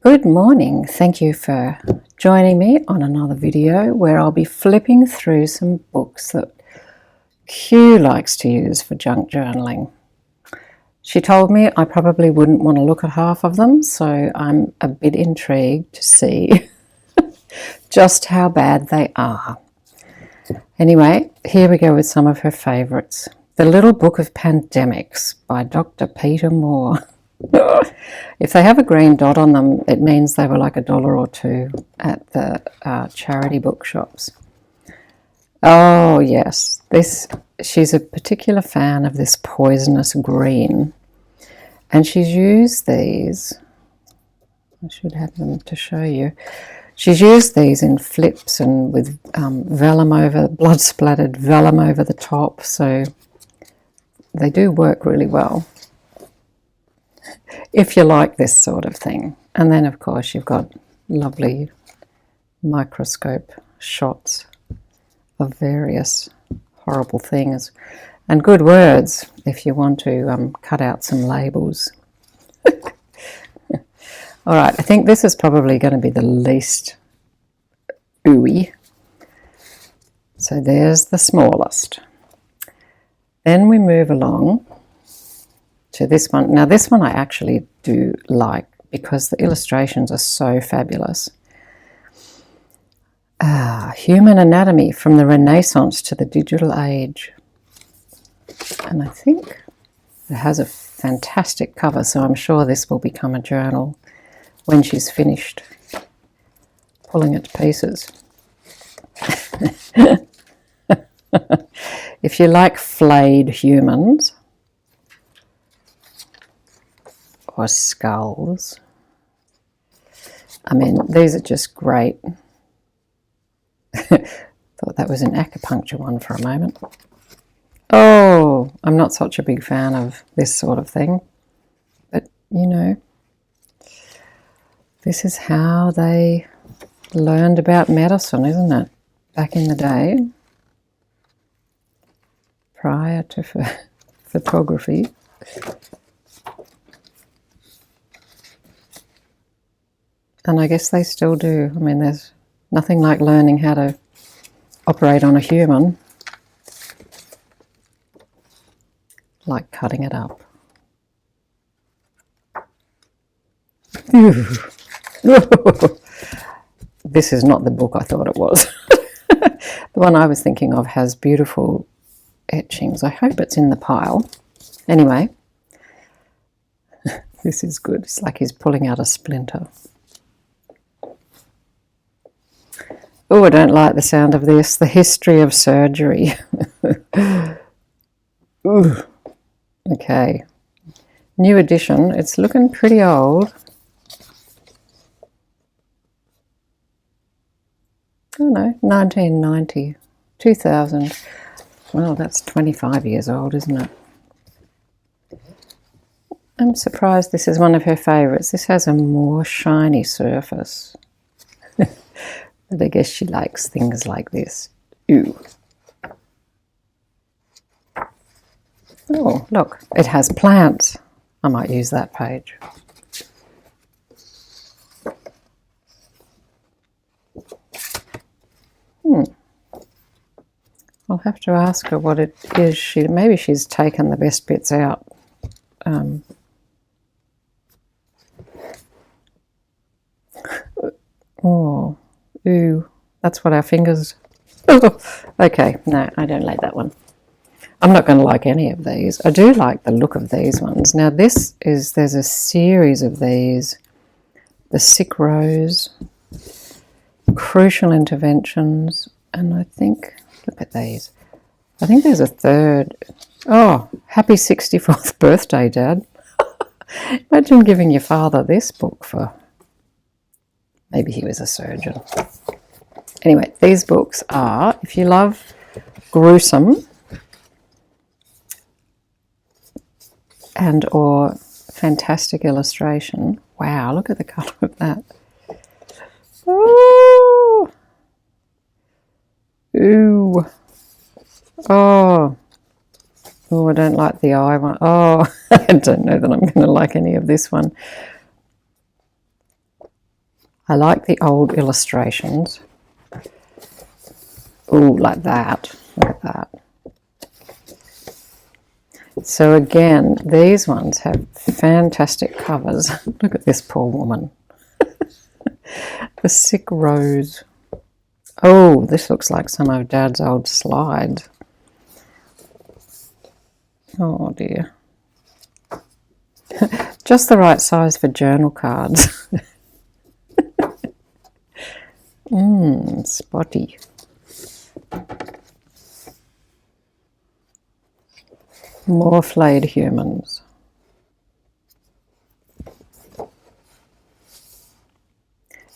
Good morning. Thank you for joining me on another video where I'll be flipping through some books that Q likes to use for junk journaling. She told me I probably wouldn't want to look at half of them, so I'm a bit intrigued to see just how bad they are. Anyway, here we go with some of her favourites. The Little Book of Pandemics by Dr. Peter Moore. If they have a green dot on them, it means they were like $1 or $2 at the charity bookshops. Oh yes, she's a particular fan of this poisonous green, and she's used these. I should have them to show you. She's used these in flips and with blood splattered vellum over the top, so they do work really well if you like this sort of thing. And then of course you've got lovely microscope shots of various horrible things and good words if you want to cut out some labels. All right, I think this is probably going to be the least ooey. So there's the smallest. Then we move along to this one. Now this one I actually do like because the illustrations are so fabulous. Human Anatomy from the Renaissance to the Digital Age. And I think it has a fantastic cover, so I'm sure this will become a journal when she's finished pulling it to pieces. If you like flayed humans or skulls, I mean, these are just great. Thought that was an acupuncture one for a moment. Oh, I'm not such a big fan of this sort of thing, but you know, this is how they learned about medicine, isn't it? Back in the day, prior to photography. And I guess they still do. I mean, there's nothing like learning how to operate on a human, like cutting it up. This is not the book I thought it was. The one I was thinking of has beautiful etchings. I hope it's in the pile. Anyway, this is good. It's like he's pulling out a splinter. Oh, I don't like the sound of this. The History of Surgery. Ooh. Okay. New edition. It's looking pretty old. Oh no, 1990, 2000. Well, that's 25 years old, isn't it? I'm surprised this is one of her favourites. This has a more shiny surface. But I guess she likes things like this. Ooh. Oh, look, it has plants. I might use that page. I'll have to ask her what it is. Maybe she's taken the best bits out. Oh, ooh, that's what our fingers... Okay, no, I don't like that one. I'm not going to like any of these. I do like the look of these ones. Now there's a series of these. The Sick Rose, Crucial Interventions, and I think, look at these. I think there's a third. Oh, happy 64th birthday, Dad. Imagine giving your father this book for... Maybe he was a surgeon. Anyway, these books are, if you love gruesome and or fantastic illustration. Wow, look at the colour of that. Oh. Ooh. Oh. Oh, I don't like the eye one. Oh, I don't know that I'm going to like any of this one. I like the old illustrations. Ooh, like that. Look at that. So again, these ones have fantastic covers. Look at this poor woman. The sick rose. Oh, this looks like some of Dad's old slides. Oh dear. Just the right size for journal cards. Spotty. More flayed humans.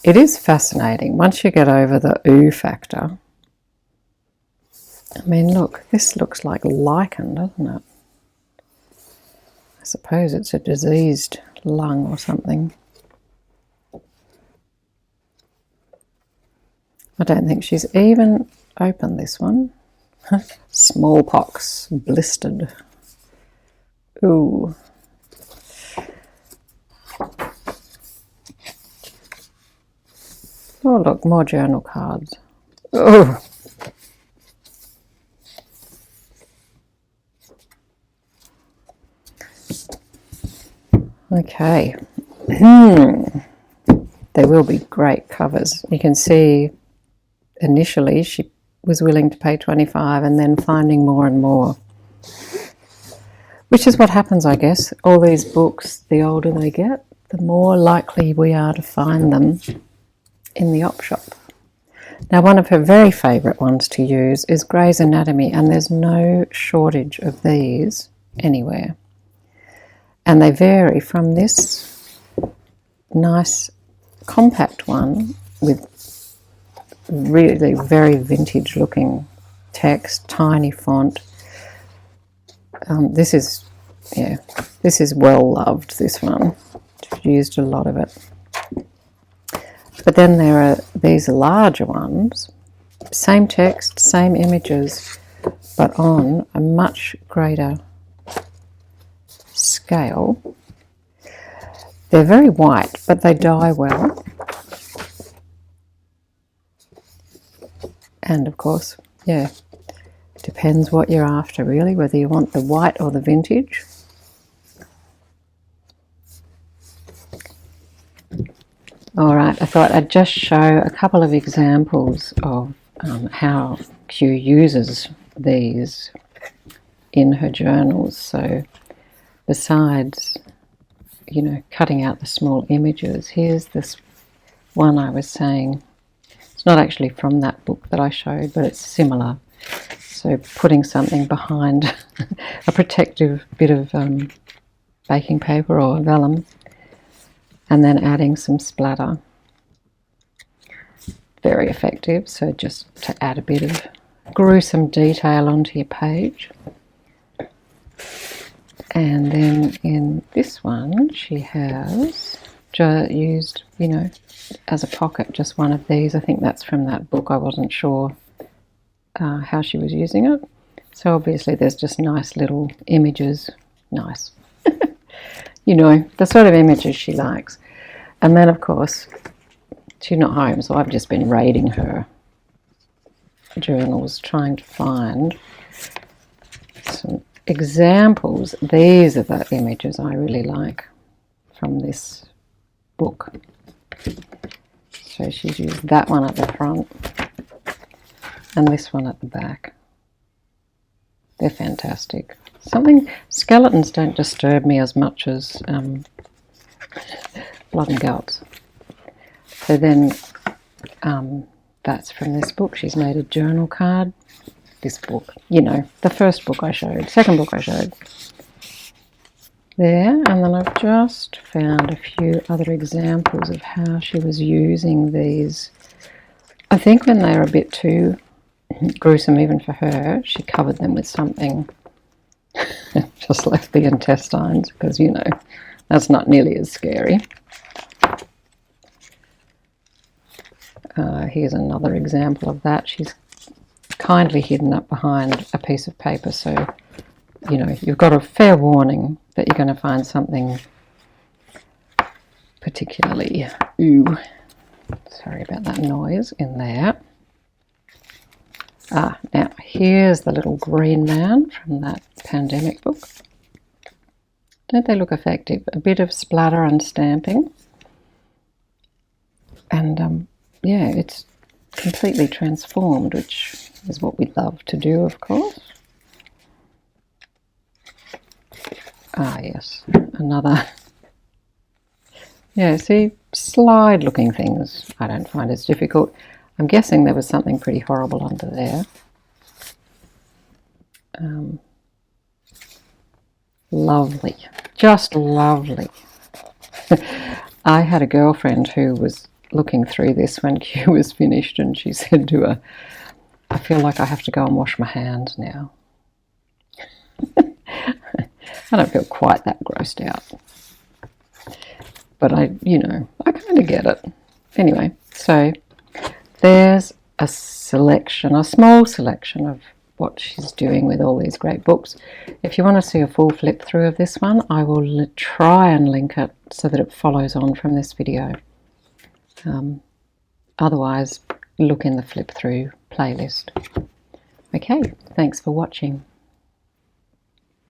It is fascinating once you get over the ooh factor. I mean, look, this looks like lichen, doesn't it? I suppose it's a diseased lung or something. I don't think she's even opened this one. Smallpox, blistered. Ooh. Oh, look, more journal cards. Oh. Okay. They will be great covers. You can see initially she was willing to pay $25 and then finding more and more. Which is what happens, I guess. All these books, the older they get, the more likely we are to find them in the op shop. Now, one of her very favourite ones to use is Grey's Anatomy, and there's no shortage of these anywhere. And they vary from this nice compact one with really very vintage looking text, tiny font. This is well loved, this one. I've used a lot of it. But then there are these larger ones, same text, same images, but on a much greater scale. They're very white, but they dye well. And of course, yeah, depends what you're after really, whether you want the white or the vintage. All right, I thought I'd just show a couple of examples of how Q uses these in her journals. So besides, you know, cutting out the small images, here's this one I was saying. It's not actually from that book that I showed, but it's similar. So putting something behind a protective bit of baking paper or vellum, and then adding some splatter. Very effective, so just to add a bit of gruesome detail onto your page. And then in this one, she has used, you know, as a pocket, just one of these. I think that's from that book. I wasn't sure how she was using it. So obviously there's just nice little images. Nice. You know, the sort of images she likes. And then, of course, she's not home, so I've just been raiding her journals, trying to find some examples. These are the images I really like from this book. So she's used that one at the front and this one at the back. They're fantastic. Skeletons don't disturb me as much as blood and guts. So then that's from this book. She's made a journal card. This book, you know, the first book I showed, second book I showed. There, and then I've just found a few other examples of how she was using these. I think when they were a bit too gruesome even for her, she covered them with something. Just left the intestines, because, you know, that's not nearly as scary. Here's another example of that. She's kindly hidden up behind a piece of paper, so, you know, you've got a fair warning that you're going to find something particularly ooh. Sorry about that noise in there. Now here's the little green man from that pandemic book. Don't they look effective? A bit of splatter and stamping. And yeah, it's completely transformed, which is what we love to do, of course. Yes, another. Yeah, see, slide looking things I don't find as difficult. I'm guessing there was something pretty horrible under there. Lovely, just lovely. I had a girlfriend who was looking through this when Q was finished, and she said to her, I feel like I have to go and wash my hands now. I don't feel quite that grossed out. But I kind of get it. Anyway, so there's a selection, a small selection of what she's doing with all these great books. If you want to see a full flip through of this one, I will try and link it so that it follows on from this video. Otherwise, look in the flip through playlist. Okay, thanks for watching.